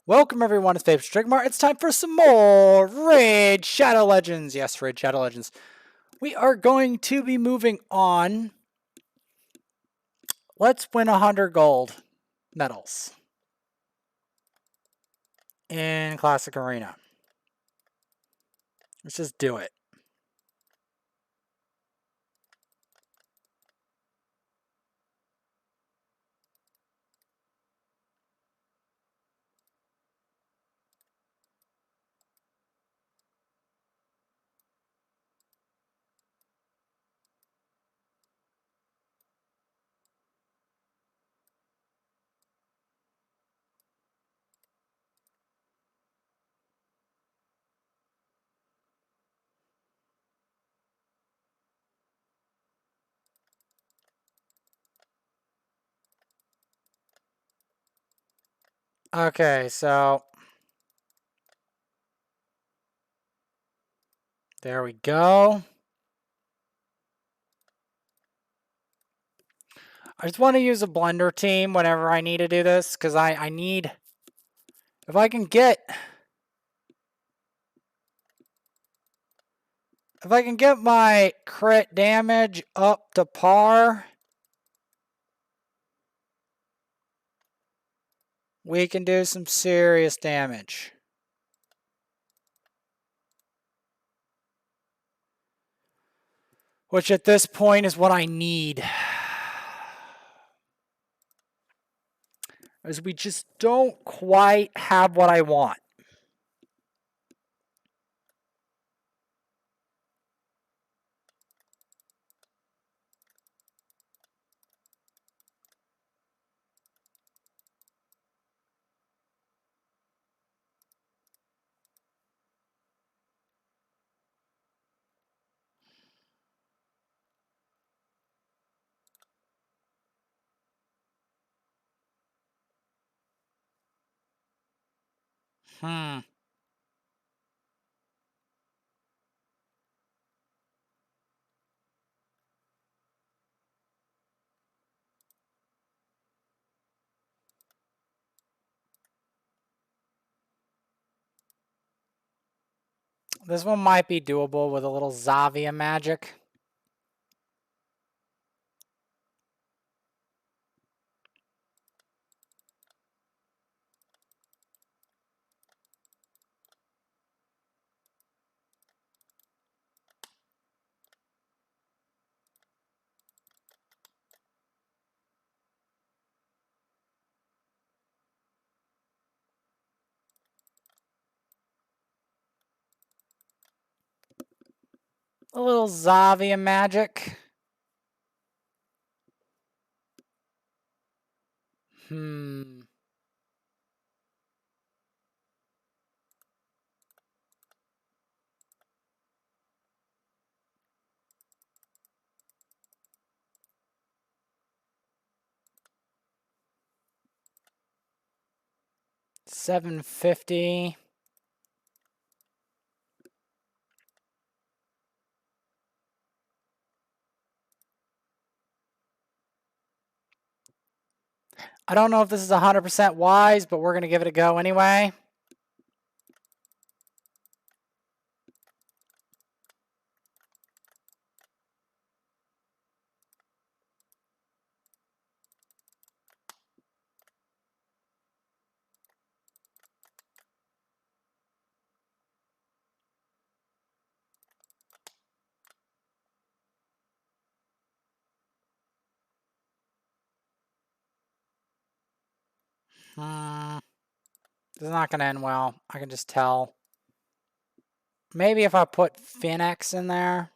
Welcome everyone, it's Favorite Strigmar. It's time for some more Raid Shadow Legends. Yes, Raid Shadow Legends. We are going to be moving on. Let's win 100 gold medals in Classic Arena. Let's just do it. Okay, so there we go. I just want to use a blender team whenever I need to do this, because I need, if I can get my crit damage up to par, we can do some serious damage. Which at this point is what I need. As we just don't quite have what I want. This one might be doable with a little Zavia magic. A little Zavia magic. 750. I don't know if this is 100% wise, but we're going to give it a go anyway. This is not going to end well. I can just tell. Maybe if I put Phoenix in there.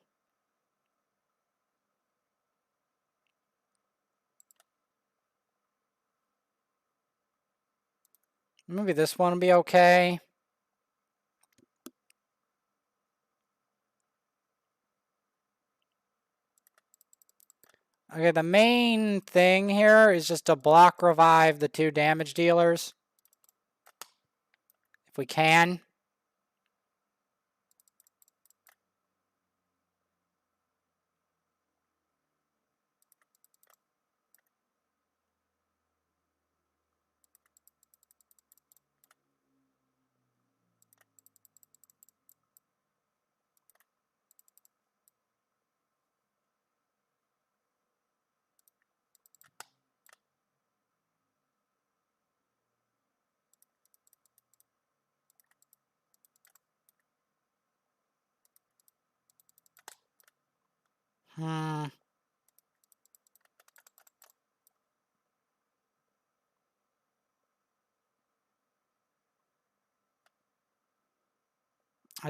Maybe this one will be okay. Okay, the main thing here is just to block revive the 2 damage dealers. If we can. I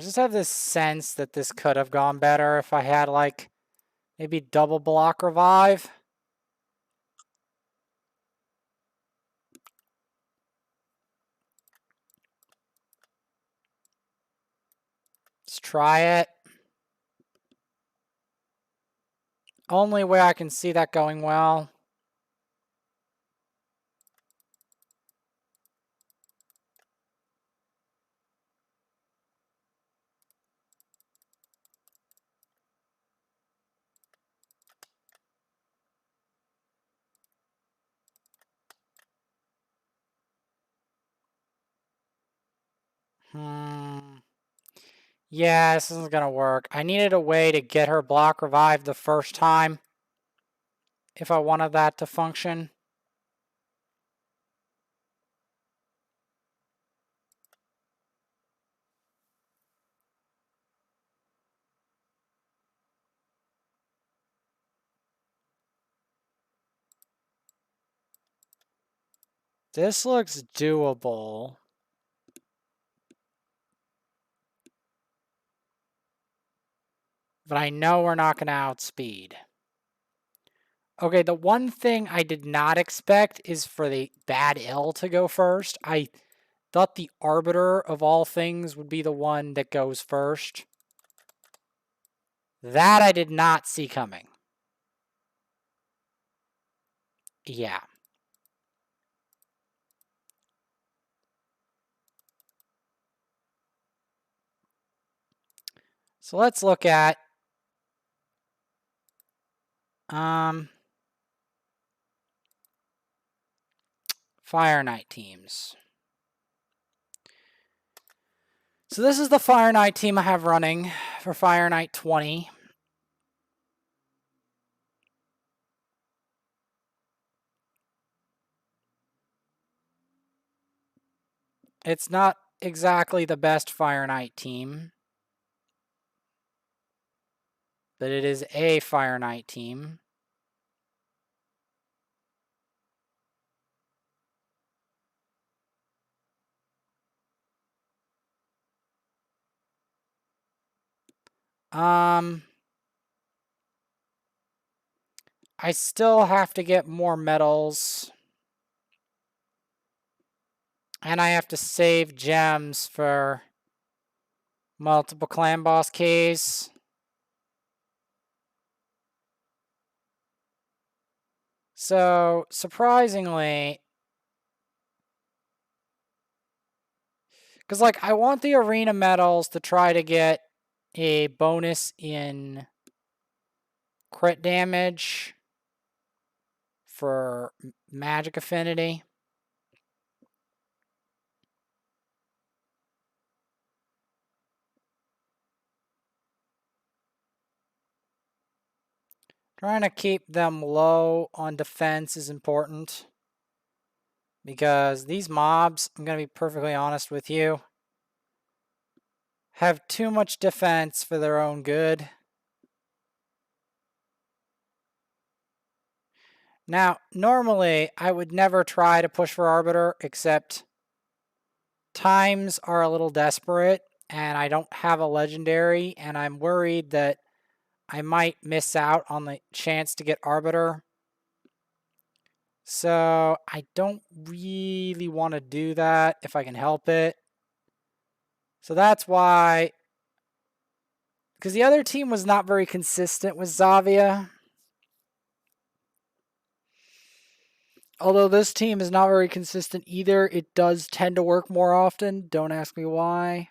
just have this sense that this could have gone better if I had, like, maybe double block revive. Let's try it. Only way I can see that going well. Yeah, this isn't gonna work. I needed a way to get her block revived the first time if I wanted that to function. This looks doable. But I know we're not going to outspeed. Okay, the one thing I did not expect is for the bad ill to go first. I thought the Arbiter of all things would be the one that goes first. That I did not see coming. Yeah. So let's look at Fireknight teams. So this is the Fireknight team I have running for Fireknight 20. It's not exactly the best Fireknight team, but it is a Fireknight team. I still have to get more medals. And I have to save gems for multiple clan boss keys. So, surprisingly, because, like, I want the arena medals to try to get a bonus in crit damage for magic affinity. Trying to keep them low on defense is important. Because these mobs, I'm going to be perfectly honest with you, have too much defense for their own good. Now, normally, I would never try to push for Arbiter, except times are a little desperate, and I don't have a legendary, and I'm worried that I might miss out on the chance to get Arbiter. So, I don't really want to do that if I can help it. So that's why, because the other team was not very consistent with Zavia. Although this team is not very consistent either, it does tend to work more often. Don't ask me why.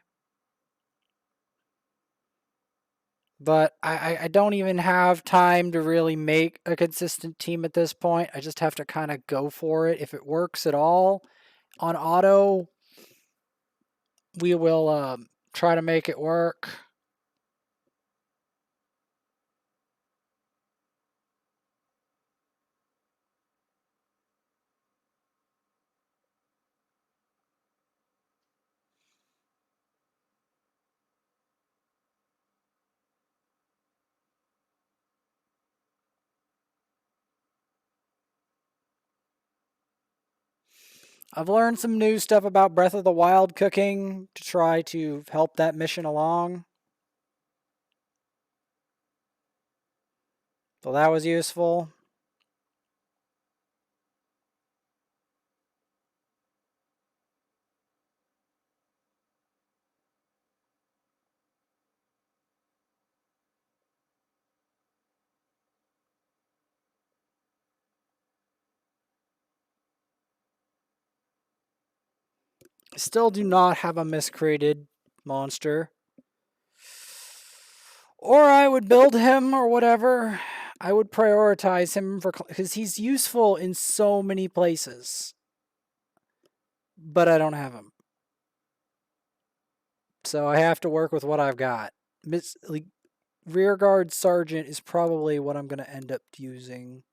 But I don't even have time to really make a consistent team at this point. I just have to kind of go for it. If it works at all on auto, we will try to make it work. I've learned some new stuff about Breath of the Wild cooking to try to help that mission along. So that was useful. I still do not have a miscreated monster. Or I would build him or whatever. I would prioritize him for because he's useful in so many places. But I don't have him. So I have to work with what I've got. Rearguard Sergeant is probably what I'm going to end up using.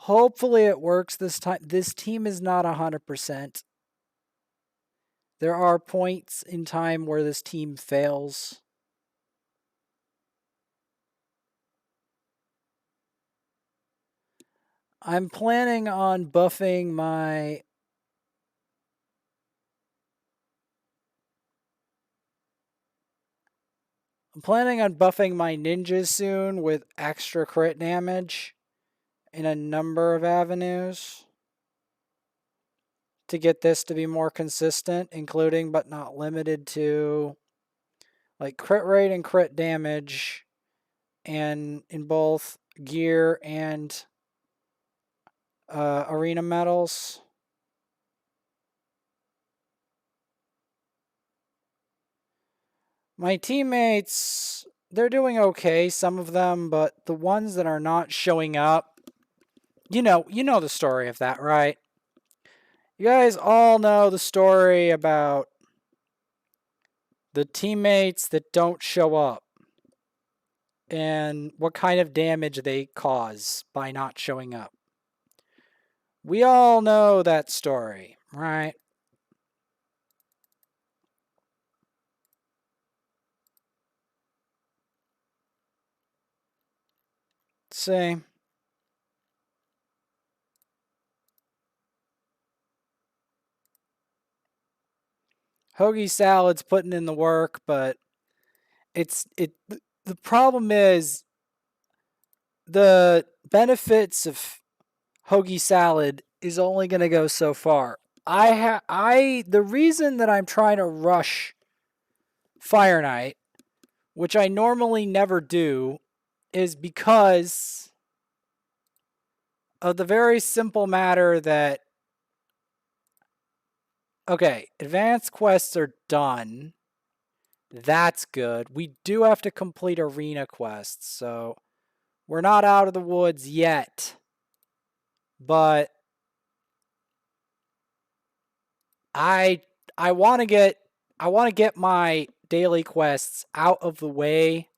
Hopefully it works this time. This team is not 100%. There are points in time where this team fails. I'm planning on buffing my... I'm planning on buffing my ninjas soon with extra crit damage in a number of avenues to get this to be more consistent, including but not limited to like crit rate and crit damage, and in both gear and arena medals. My teammates, they're doing okay, some of them, but the ones that are not showing up, you know the story of that, right? You guys all know the story about the teammates that don't show up and what kind of damage they cause by not showing up. We all know that story, right? See. Hoagie Salad's putting in the work, but the problem is the benefits of Hoagie Salad is only going to go so far. The reason that I'm trying to rush Fireknight, which I normally never do, is because of the very simple matter that, okay, advanced quests are done. That's good. We do have to complete arena quests, so we're not out of the woods yet. But I want to get my daily quests out of the way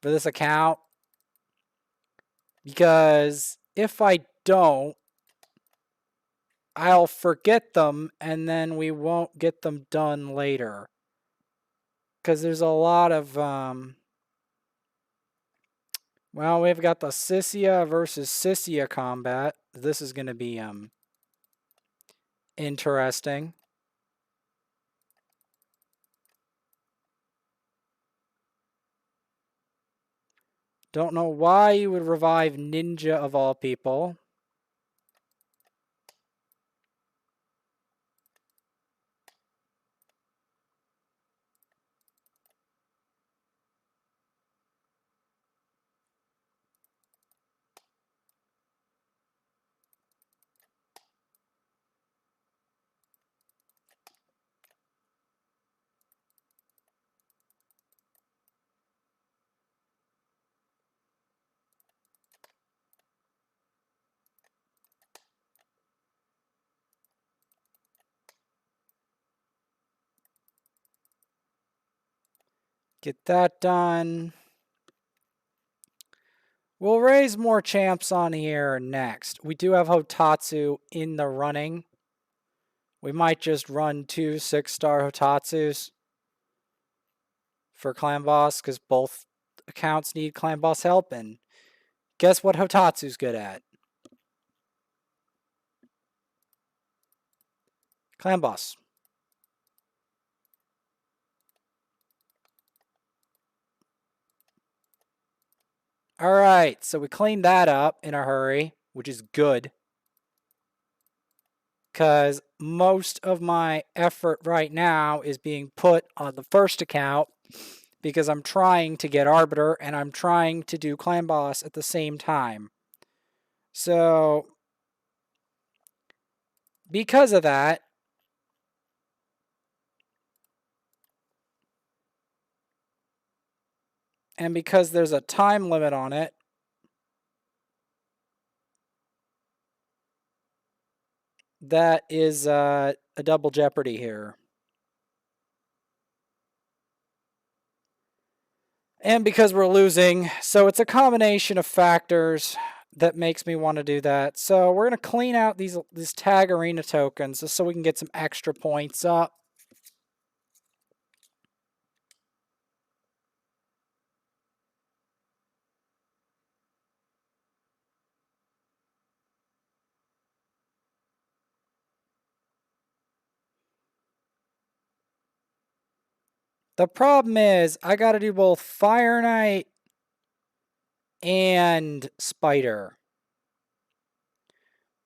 for this account, because if I don't, I'll forget them and then we won't get them done later. Because there's a lot of well, we've got the Sissia versus Sissia combat. This is going to be interesting. Don't know why you would revive Ninja of all people. Get that done. We'll raise more champs on here next. We do have Hotatsu in the running. We might just run 2 6-star Hotatsus for Clan Boss, because both accounts need Clan Boss help, and guess what Hotatsu's good at? Clan boss. Alright, so we cleaned that up in a hurry, which is good. Because most of my effort right now is being put on the first account because I'm trying to get Arbiter and I'm trying to do Clan Boss at the same time. So, because of that, and because there's a time limit on it, that is a double jeopardy here. And because we're losing, so it's a combination of factors that makes me want to do that. So we're going to clean out these tag arena tokens just so we can get some extra points up. The problem is I got to do both Fireknight and Spider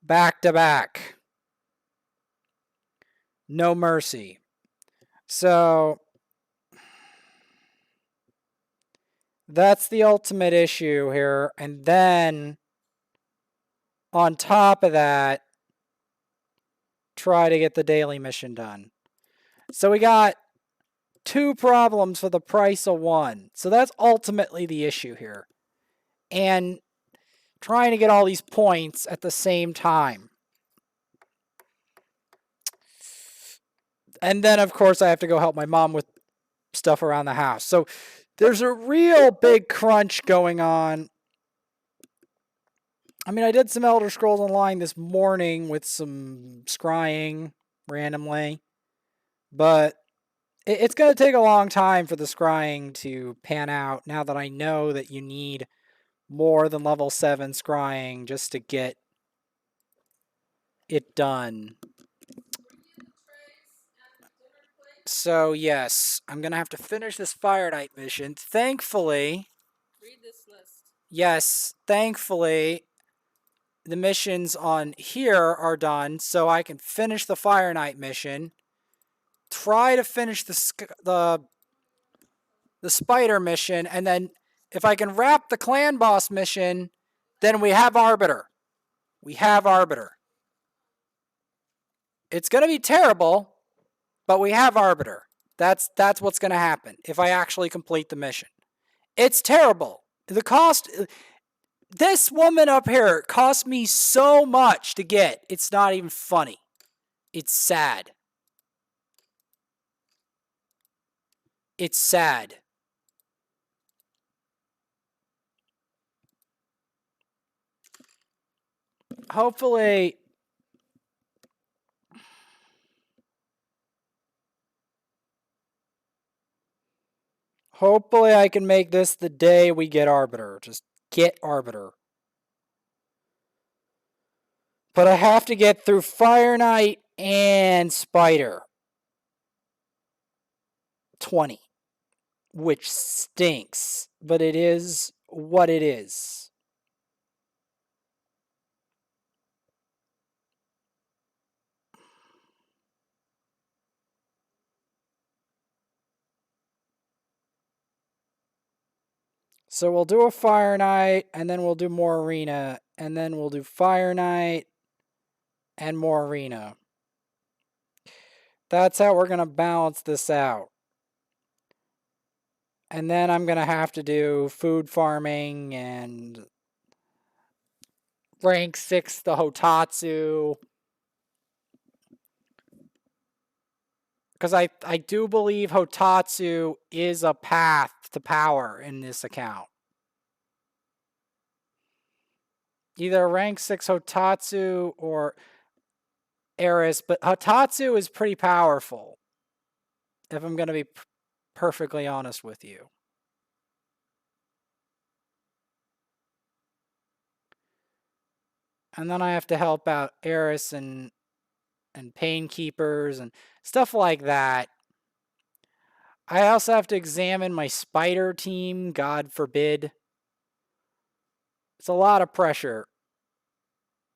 back to back. No mercy. So that's the ultimate issue here. And then on top of that, try to get the daily mission done. So we got 2 problems for the price of 1. So that's ultimately the issue here. And trying to get all these points at the same time. And then, of course, I have to go help my mom with stuff around the house. So there's a real big crunch going on. I mean, I did some Elder Scrolls Online this morning with some scrying randomly. But it's going to take a long time for the scrying to pan out now that I know that you need more than level 7 scrying just to get it done. So, yes, I'm going to have to finish this Fireknight mission. Thankfully, read this list. Yes, thankfully, the missions on here are done, so I can finish the Fireknight mission. Try to finish the Spider mission, and then if I can wrap the Clan Boss mission, then we have Arbiter. We have Arbiter. It's going to be terrible, but we have Arbiter. That's what's going to happen if I actually complete the mission. It's terrible. The cost... This woman up here cost me so much to get. It's not even funny. It's sad. It's sad. Hopefully I can make this the day we get Arbiter. Just get Arbiter. But I have to get through Fireknight and Spider. 20. Which stinks. But it is what it is. So we'll do a Fireknight, and then we'll do more Arena, and then we'll do Fireknight and more Arena. That's how we're going to balance this out. And then I'm going to have to do food farming and rank 6 the Hotatsu. Because I do believe Hotatsu is a path to power in this account. Either rank 6 Hotatsu or Eris, but Hotatsu is pretty powerful. If I'm going to be perfectly honest with you. And then I have to help out Eris and and pain keepers and stuff like that. I also have to examine my spider team, God forbid. It's a lot of pressure.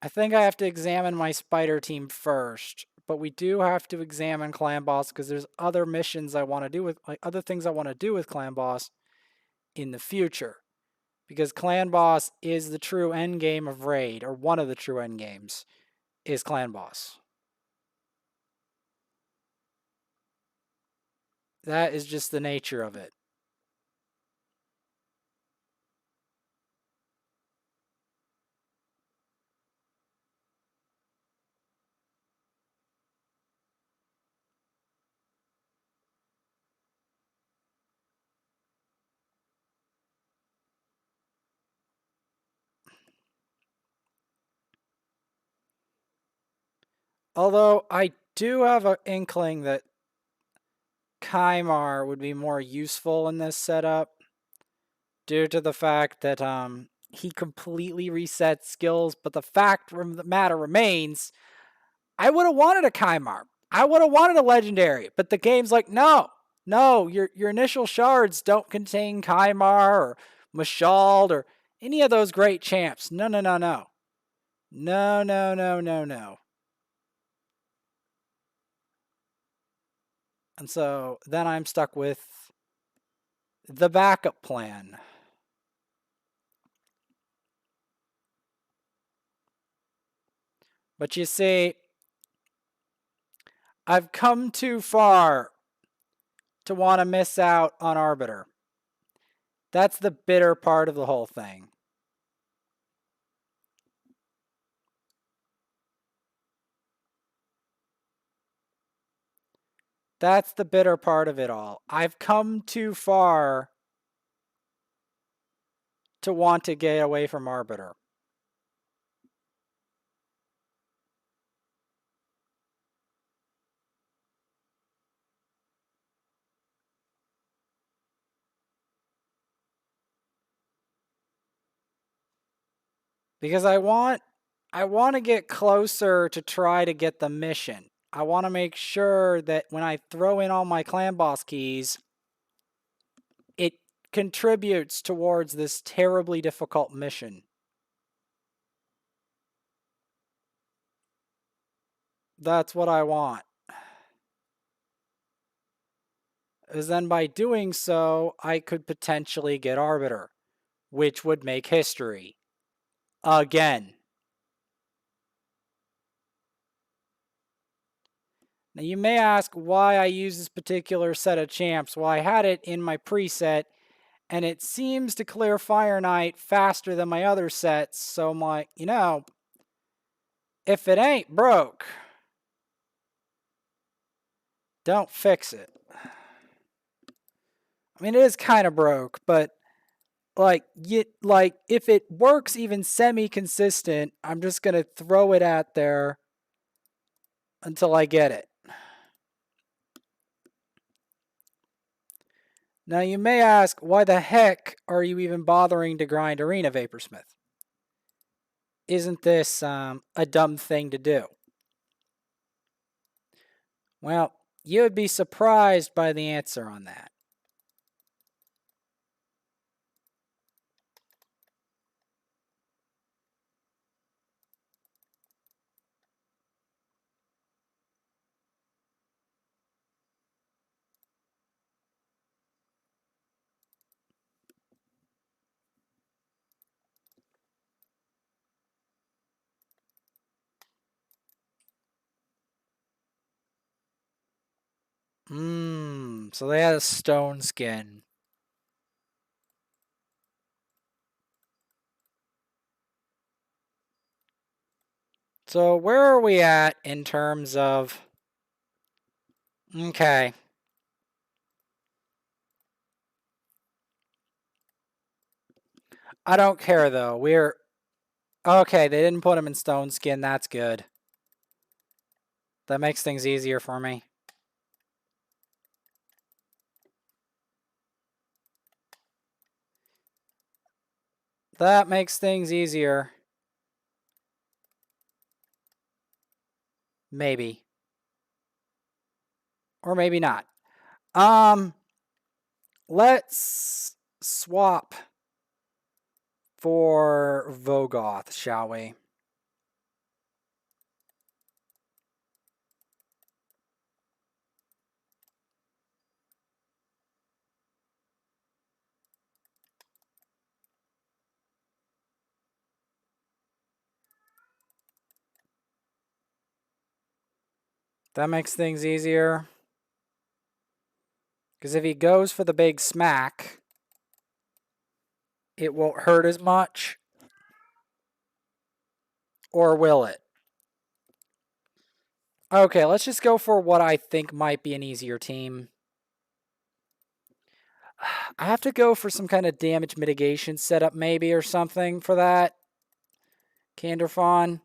I think I have to examine my spider team first, but we do have to examine Clan Boss because there's other missions I want to do with, like other things I want to do with Clan Boss in the future. Because Clan Boss is the true end game of Raid, or one of the true end games is Clan Boss. That is just the nature of it. Although I do have an inkling that Kymar would be more useful in this setup due to the fact that he completely resets skills, but the fact of the matter remains, I would have wanted a Kymar. I would have wanted a legendary, but the game's like, no, your initial shards don't contain Kymar or Mashald or any of those great champs. No. No. And so then I'm stuck with the backup plan. But you see, I've come too far to want to miss out on Arbiter. That's the bitter part of the whole thing. That's the bitter part of it all. I've come too far to want to get away from Arbiter. Because I want to get closer to try to get the mission. I want to make sure that when I throw in all my clan boss keys, it contributes towards this terribly difficult mission. That's what I want. Because then by doing so, I could potentially get Arbiter, which would make history. Again. Now you may ask why I use this particular set of champs. Well, I had it in my preset, and it seems to clear Fireknight faster than my other sets, so I'm like, if it ain't broke, don't fix it. I mean, it is kind of broke, but if it works even semi-consistent, I'm just going to throw it at there until I get it. Now you may ask, why the heck are you even bothering to grind Arena Vaporsmith? Isn't this a dumb thing to do? Well, you would be surprised by the answer on that. So they had a stone skin. So where are we at in terms of... Okay. I don't care, though. We're... Okay, they didn't put him in stone skin. That's good. That makes things easier for me. That makes things easier. Maybe. Or maybe not. Let's swap for Vogoth, shall we? That makes things easier. Because if he goes for the big smack, it won't hurt as much. Or will it? Okay, let's just go for what I think might be an easier team. I have to go for some kind of damage mitigation setup maybe or something for that. Canderfawn.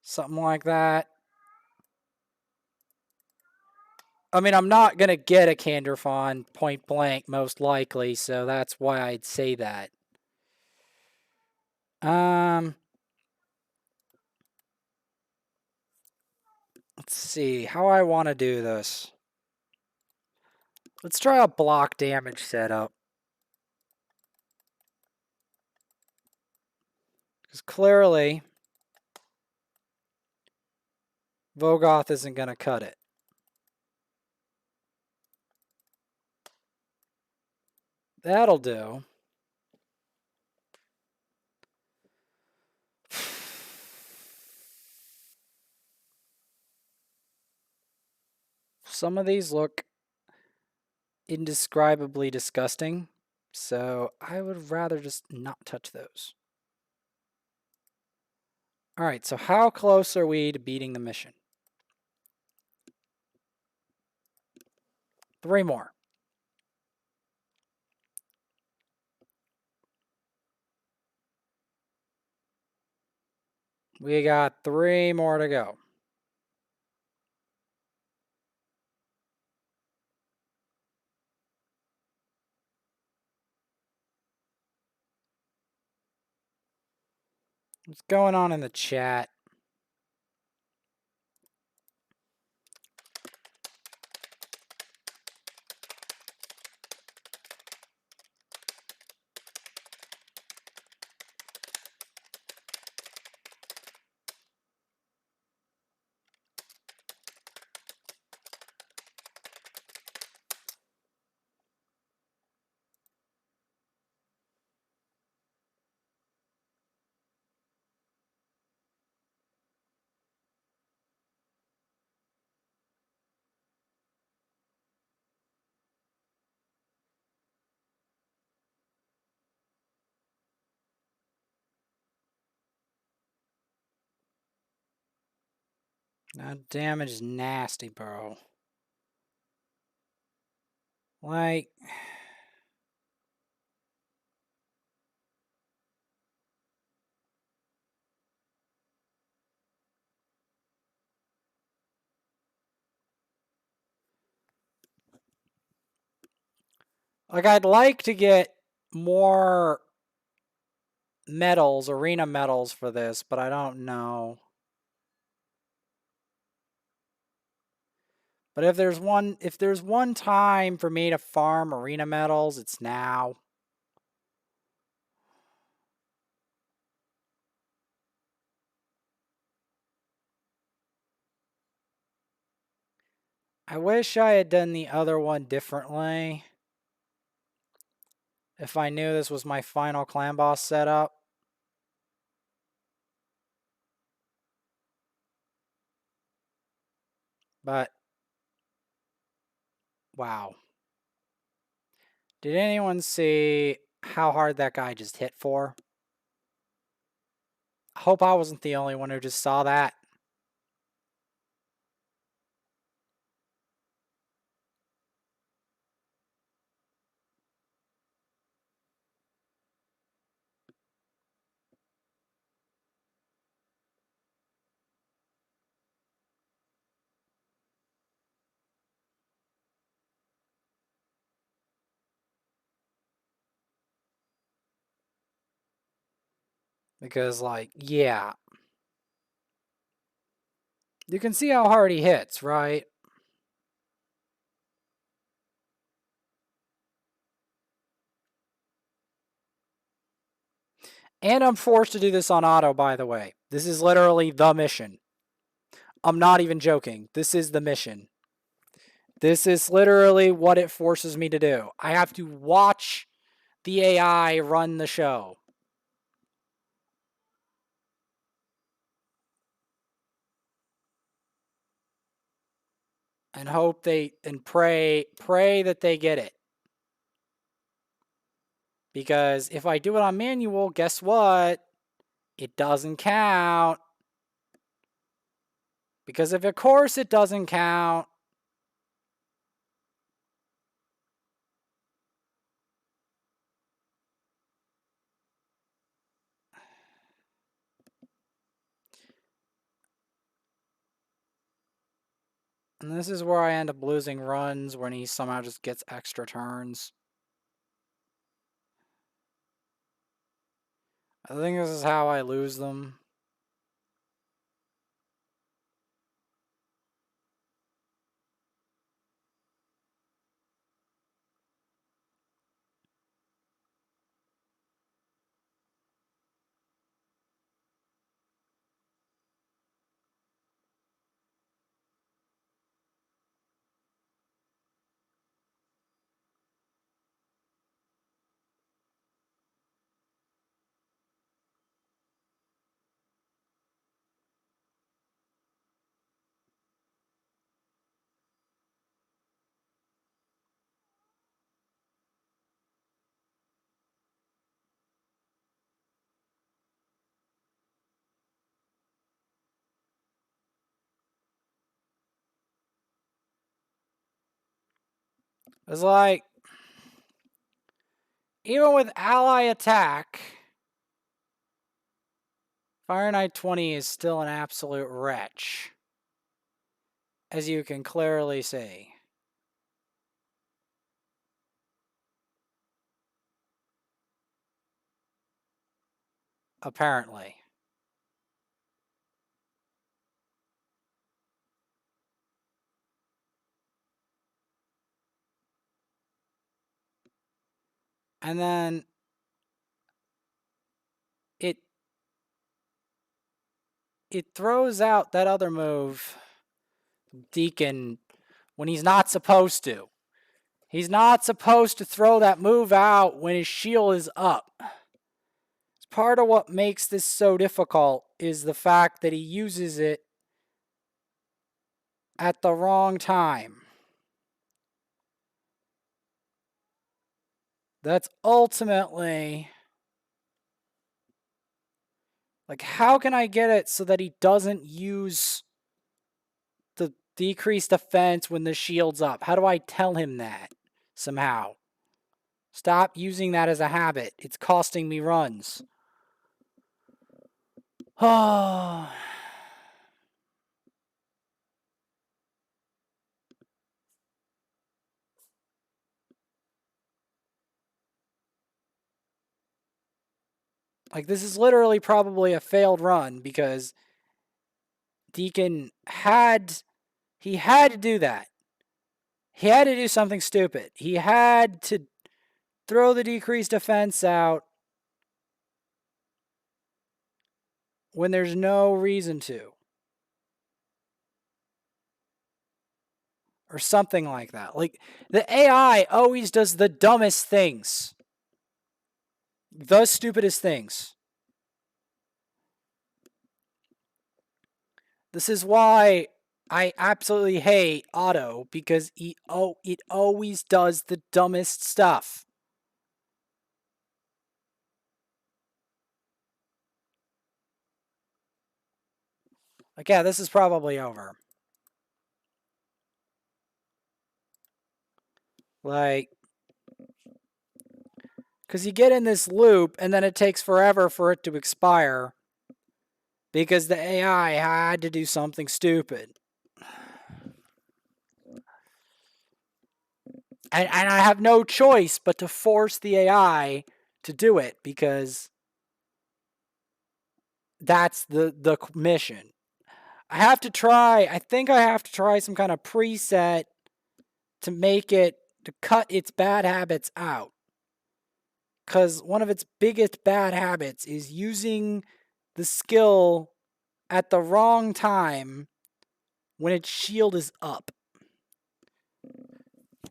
Something like that. I mean, I'm not going to get a Canderfawn point blank, most likely, so that's why I'd say that. Let's see how I want to do this. Let's try a block damage setup. Because clearly, Vogoth isn't going to cut it. That'll do. Some of these look indescribably disgusting, so I would rather just not touch those. Alright, so how close are we to beating the mission? 3 more. We got 3 more to go. What's going on in the chat? That damage is nasty, bro. Like, I'd like to get more medals, arena medals for this, but I don't know. But if there's one time for me to farm arena medals, it's now. I wish I had done the other one differently. If I knew this was my final clan boss setup. But, wow. Did anyone see how hard that guy just hit for? I hope I wasn't the only one who just saw that. Because, like, yeah. You can see how hard he hits, right? And I'm forced to do this on auto, by the way. This is literally the mission. I'm not even joking. This is the mission. This is literally what it forces me to do. I have to watch the AI run the show. And hope and pray that they get it. Because if I do it on manual, guess what? It doesn't count. Because of course it doesn't count. And this is where I end up losing runs when he somehow just gets extra turns. I think this is how I lose them. It's like, even with ally attack, Fireknight 20 is still an absolute wretch. As you can clearly see. Apparently. And then it throws out that other move, Deacon, when he's not supposed to. He's not supposed to throw that move out when his shield is up. It's part of what makes this so difficult is the fact that he uses it at the wrong time. That's ultimately, like, how can I get it so that he doesn't use the decreased defense when the shield's up? How do I tell him that somehow? Stop using that as a habit. It's costing me runs. Oh. Like, this is literally probably a failed run because Deacon had to do that. He had to do something stupid. He had to throw the decreased defense out when there's no reason to. Or something like that. Like, the AI always does the dumbest things. The stupidest things. This is why I absolutely hate Auto, because it always does the dumbest stuff. Like, yeah, this is probably over. Like, because you get in this loop, and then it takes forever for it to expire, because the AI had to do something stupid. And I have no choice but to force the AI to do it, because that's the mission. I think I have to try some kind of preset to make it, to cut its bad habits out. Because one of its biggest bad habits is using the skill at the wrong time when its shield is up.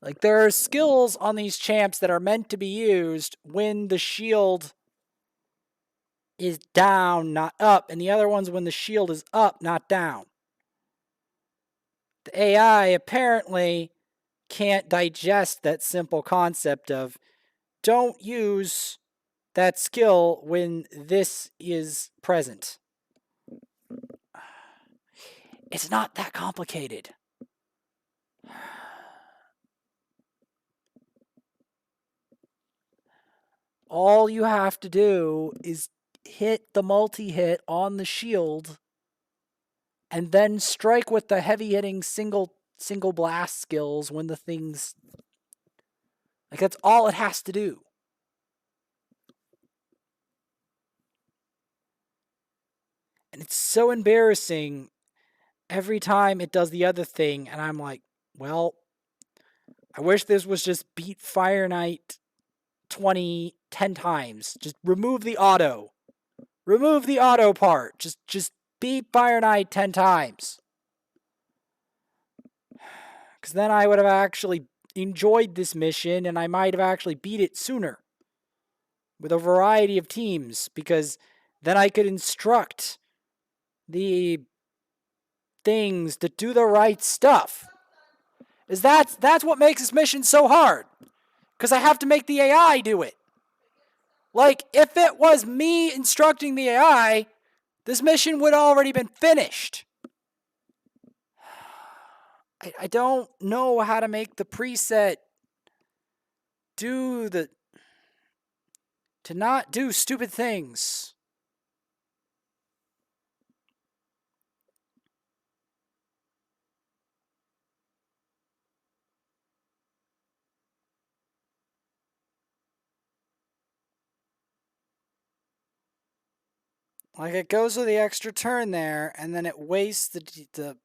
Like, there are skills on these champs that are meant to be used when the shield is down, not up, and the other ones when the shield is up, not down. The AI apparently can't digest that simple concept of don't use that skill when this is present. It's not that complicated. All you have to do is hit the multi-hit on the shield and then strike with the heavy-hitting single blast skills when the thing's... Like, that's all it has to do. And it's so embarrassing every time it does the other thing, and I'm like, well, I wish this was just beat Fireknight 10 times. Just remove the auto. Remove the auto part. Just beat Fireknight 10 times. Because then I would have actually enjoyed this mission, and I might have actually beat it sooner. With a variety of teams, because then I could instruct the things to do the right stuff. Is that's what makes this mission so hard. Because I have to make the AI do it. Like, if it was me instructing the AI, this mission would already been finished. I don't know how to make the preset do the... to not do stupid things. Like, it goes with the extra turn there, and then it wastes the...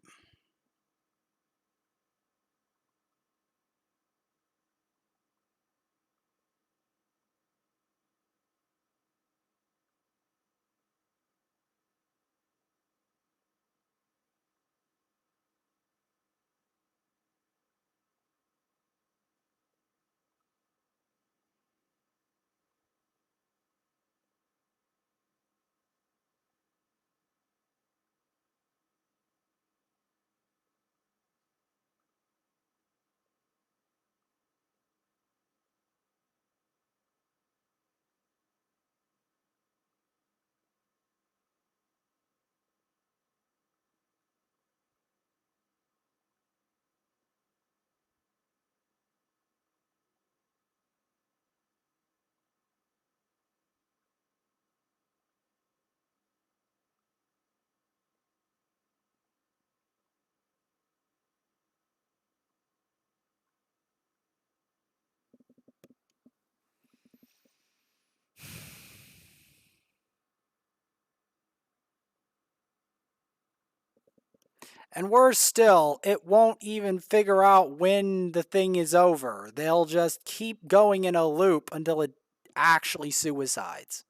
And worse still, it won't even figure out when the thing is over. They'll just keep going in a loop until it actually suicides.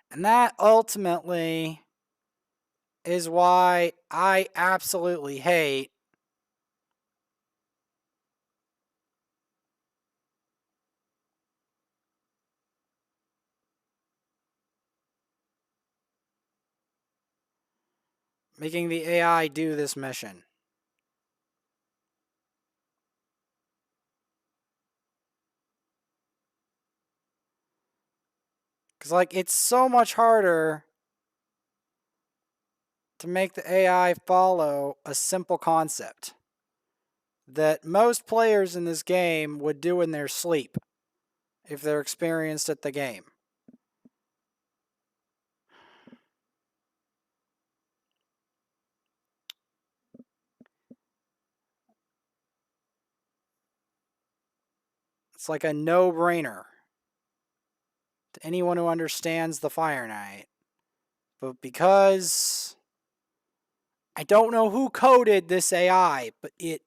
And that ultimately is why I absolutely hate making the AI do this mission. Because, like, it's so much harder to make the AI follow a simple concept that most players in this game would do in their sleep if they're experienced at the game. It's like a no-brainer to anyone who understands the Fireknight. But because I don't know who coded this AI, but it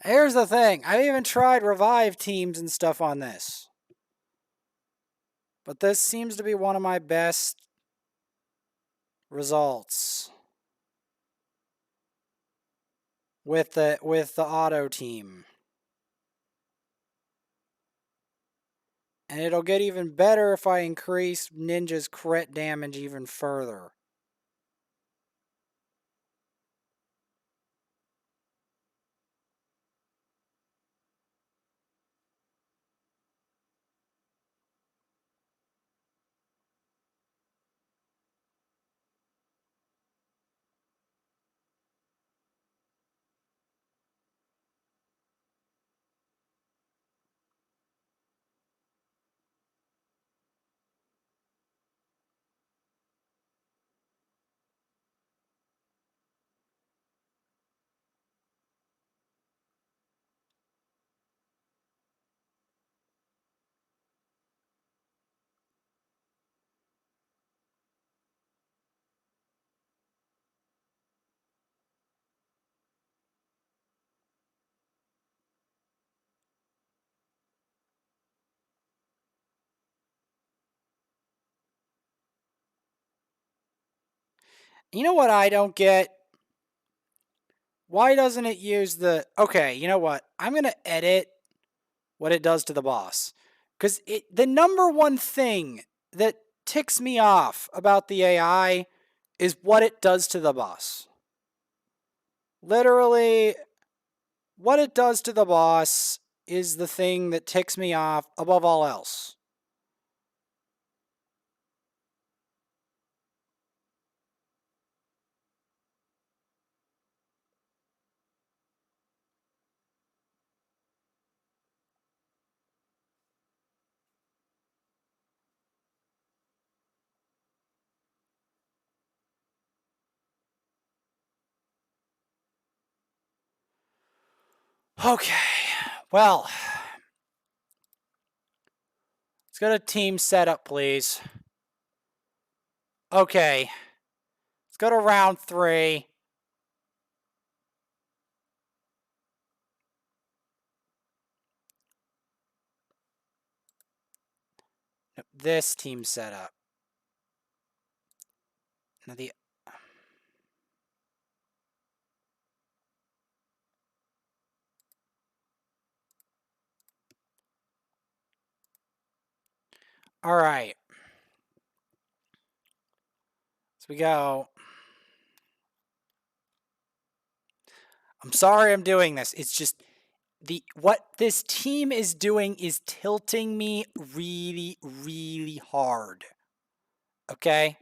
Here's the thing. I've even tried revive teams and stuff on this. But this seems to be one of my best results with the auto team. And it'll get even better if I increase Ninja's crit damage even further. You know what I don't get? Why doesn't it use the... Okay, you know what? I'm going to edit what it does to the boss. Because the number one thing that ticks me off about the AI is what it does to the boss. Literally, what it does to the boss is the thing that ticks me off above all else. Okay, well, let's go to team setup, please. Okay, let's go to round 3. This team setup. Now the... All right. So we go. I'm sorry I'm doing this. It's just what this team is doing is tilting me really, really hard. Okay?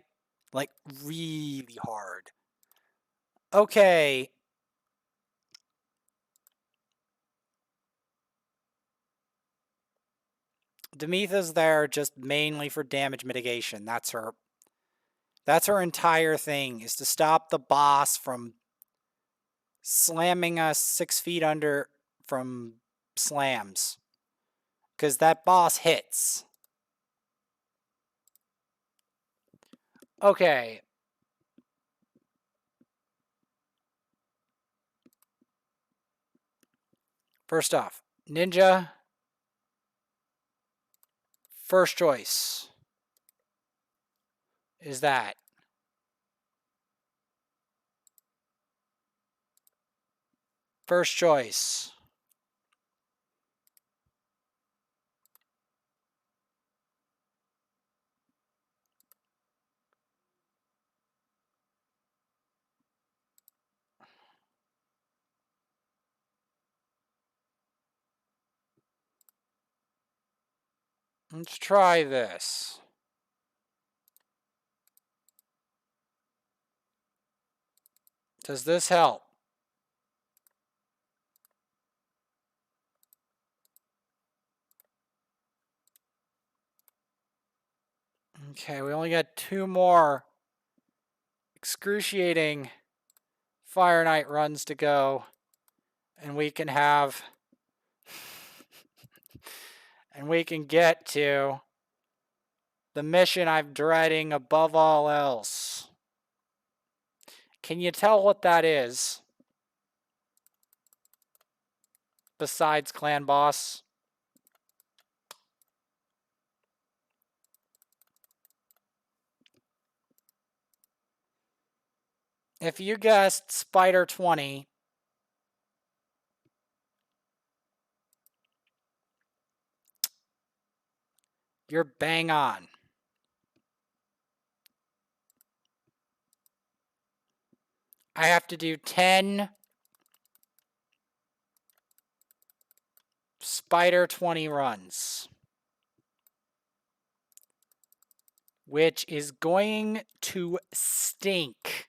Like, really hard. Okay. Demetha's there just mainly for damage mitigation. That's her entire thing, is to stop the boss from slamming us 6 feet under from slams. Because that boss hits. Okay. First off, Ninja, first choice is that. First choice. Let's try this. Does this help? Okay, we only got 2 more excruciating Fireknight runs to go. And we can have... and we can get to the mission I'm dreading above all else. Can you tell what that is? besides clan boss. If you guessed Spider 20, you're bang on. I have to do 10 Spider 20 runs, which is going to stink.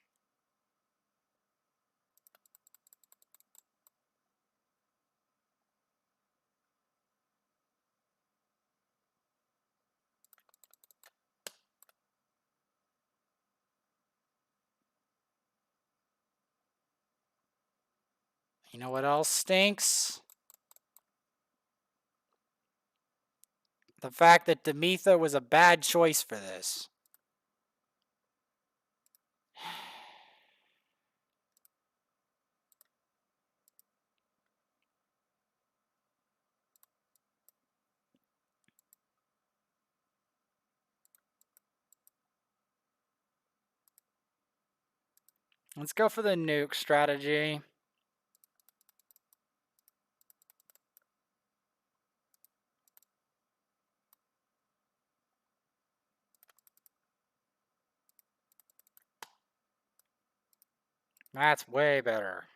You know what else stinks? The fact that Demetha was a bad choice for this. Let's go for the nuke strategy. That's way better.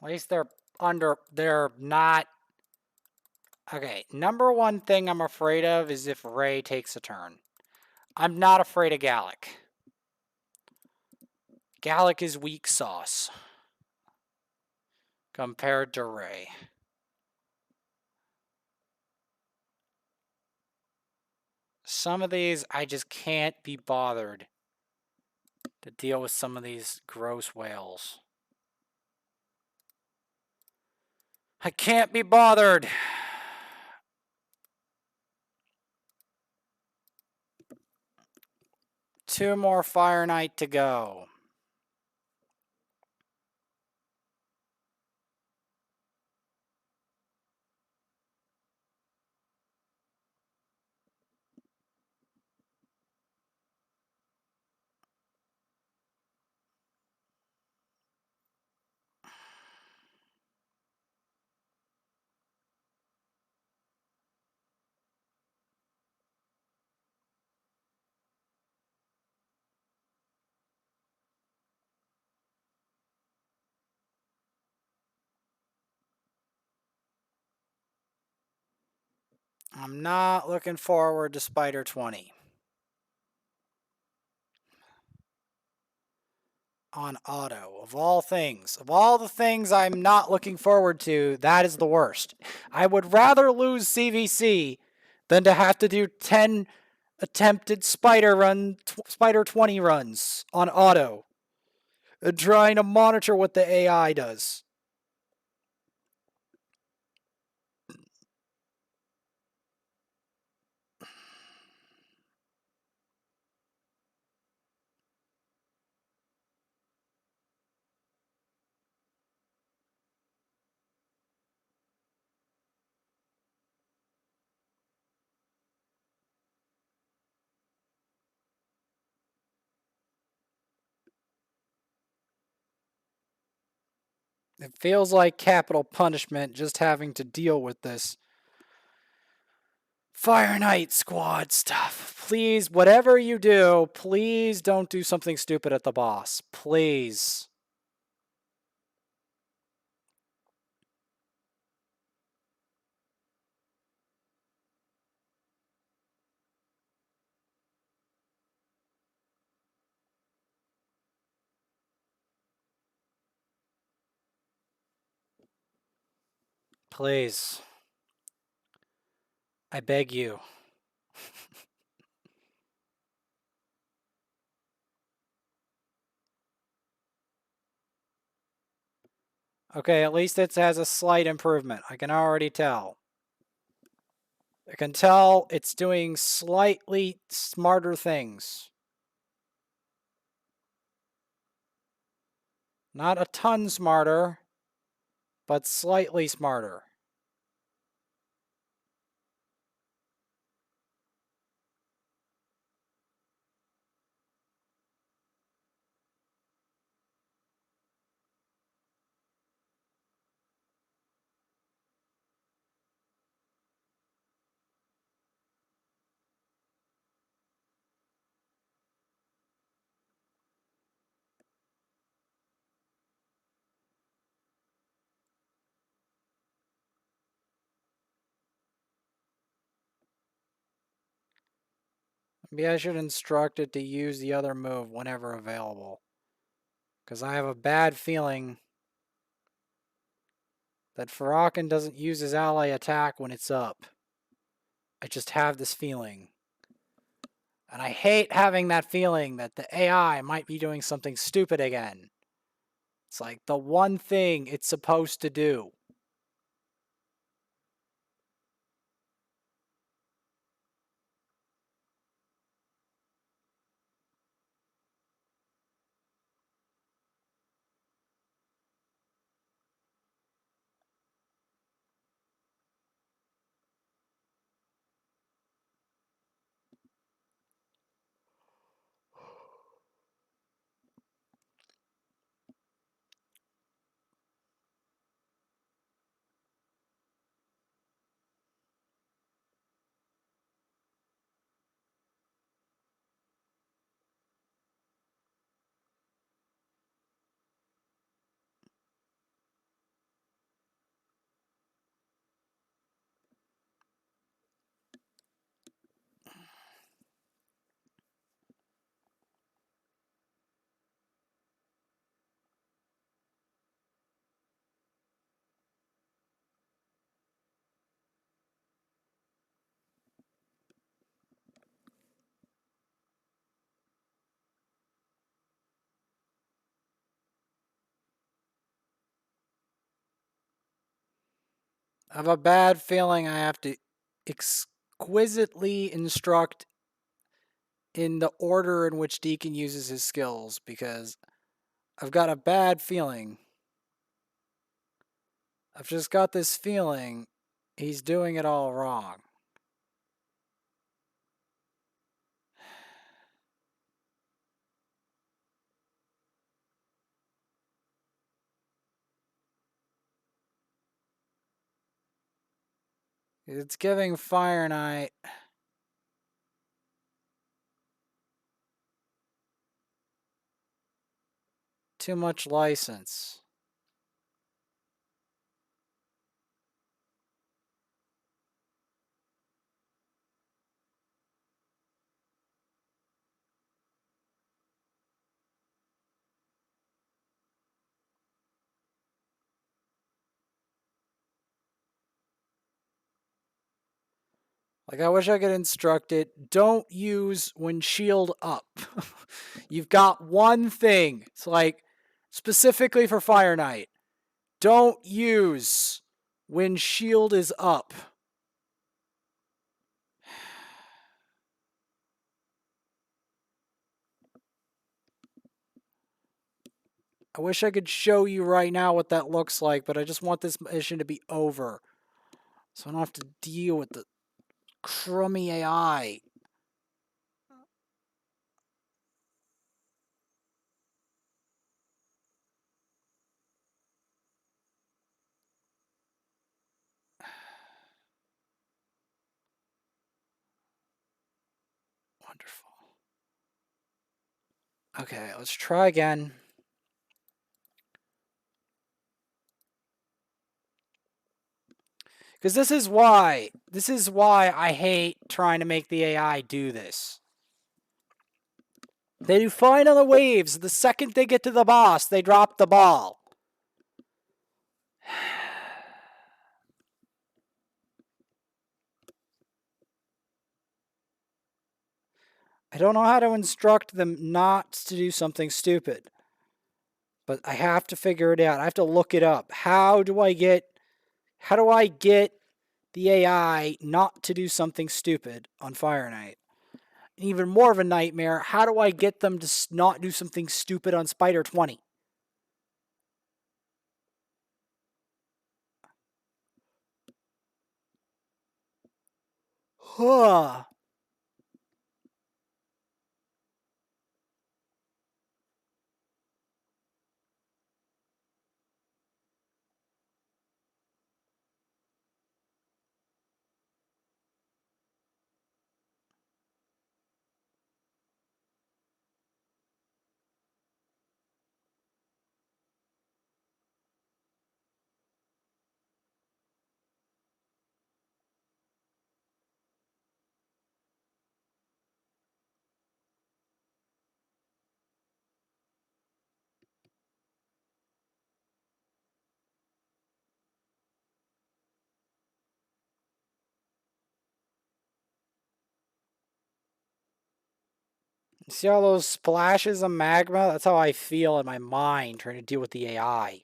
At least they're not. Okay, number one thing I'm afraid of is if Ray takes a turn. I'm not afraid of Gallic. Gallic is weak sauce compared to Ray. Some of these, I just can't be bothered to deal with some of these gross whales. I can't be bothered. Two more Fireknight to go. I'm not looking forward to Spider 20. On auto, of all things. Of all the things I'm not looking forward to, that is the worst. I would rather lose CVC than to have to do 10 attempted Spider 20 runs on auto and trying to monitor what the AI does. It feels like capital punishment just having to deal with this Fireknight squad stuff. Please, whatever you do, please don't do something stupid at the boss. Please. Please. I beg you. Okay, at least it has a slight improvement. I can already tell. I can tell it's doing slightly smarter things. Not a ton smarter, but slightly smarter. Maybe I should instruct it to use the other move whenever available. Because I have a bad feeling that Fireknight doesn't use his ally attack when it's up. I just have this feeling. And I hate having that feeling that the AI might be doing something stupid again. It's like the one thing it's supposed to do. I have a bad feeling I have to exquisitely instruct in the order in which Deacon uses his skills because I've got a bad feeling. I've just got this feeling he's doing it all wrong. It's giving Fireknight too much license. Like, I wish I could instruct it, don't use when shield up. You've got one thing. It's like, specifically for Fireknight, don't use when shield is up. I wish I could show you right now what that looks like, but I just want this mission to be over. So I don't have to deal with the crummy AI. Wonderful. Okay, let's try again. Because this is why I hate trying to make the AI do this. They do fine on the waves. The second they get to the boss, they drop the ball. I don't know how to instruct them not to do something stupid. But I have to figure it out. I have to look it up. How do I get the AI not to do something stupid on Fireknight? Even more of a nightmare, how do I get them to not do something stupid on Spider 20? Huh. See all those splashes of magma? That's how I feel in my mind trying to deal with the AI.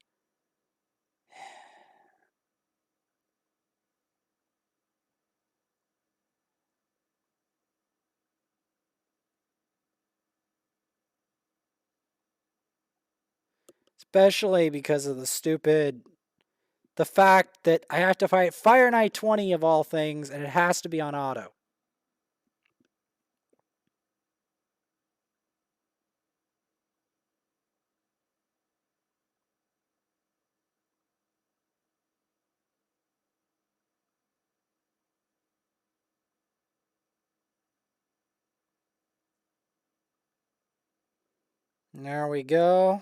Especially because of the fact that I have to fight Fireknight 20 of all things, and it has to be on auto. There we go.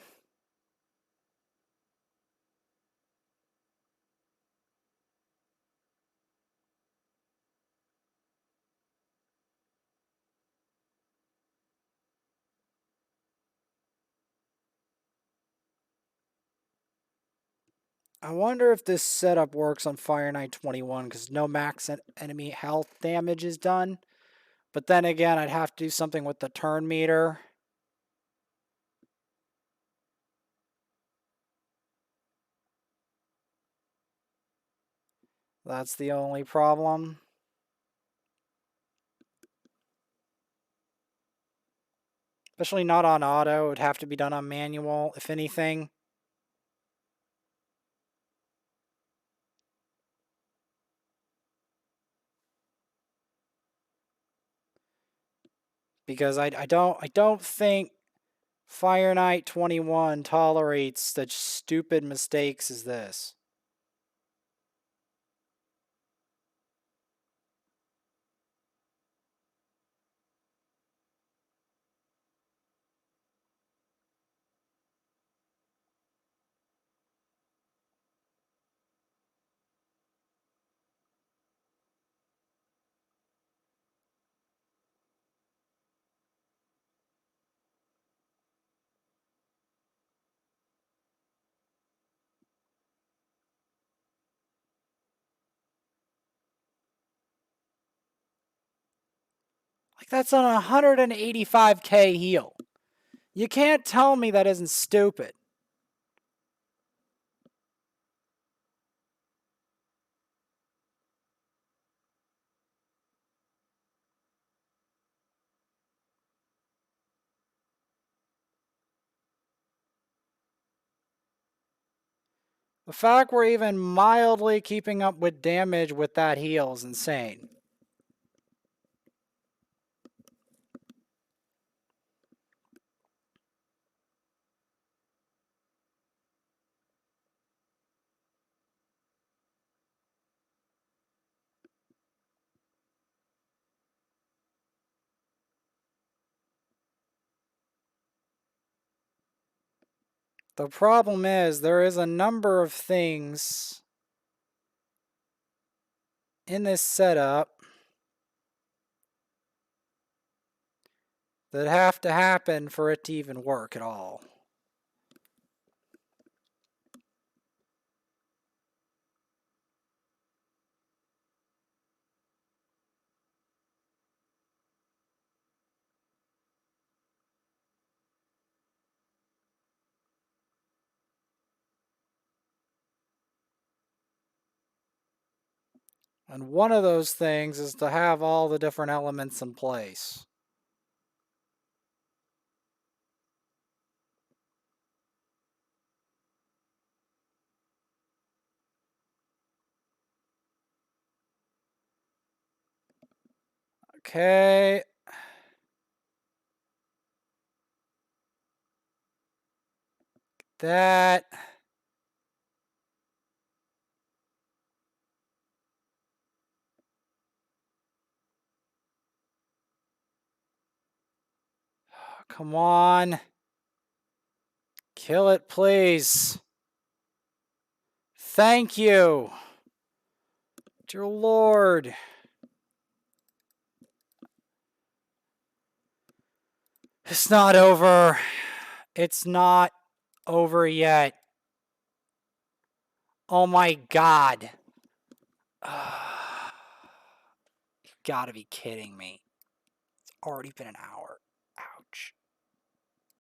I wonder if this setup works on Fireknight 21 because no max enemy health damage is done. But then again, I'd have to do something with the turn meter. That's the only problem. Especially not on auto. It would have to be done on manual, if anything. Because I don't think Fireknight 21 tolerates such stupid mistakes as this. Like, that's on a 185k heal. You can't tell me that isn't stupid. The fact we're even mildly keeping up with damage with that heal is insane. The problem is there is a number of things in this setup that have to happen for it to even work at all. And one of those things is to have all the different elements in place. Okay. That. Come on. Kill it, please. Thank you. Dear Lord. It's not over. It's not over yet. Oh my God. You gotta be kidding me. It's already been an hour. Ouch.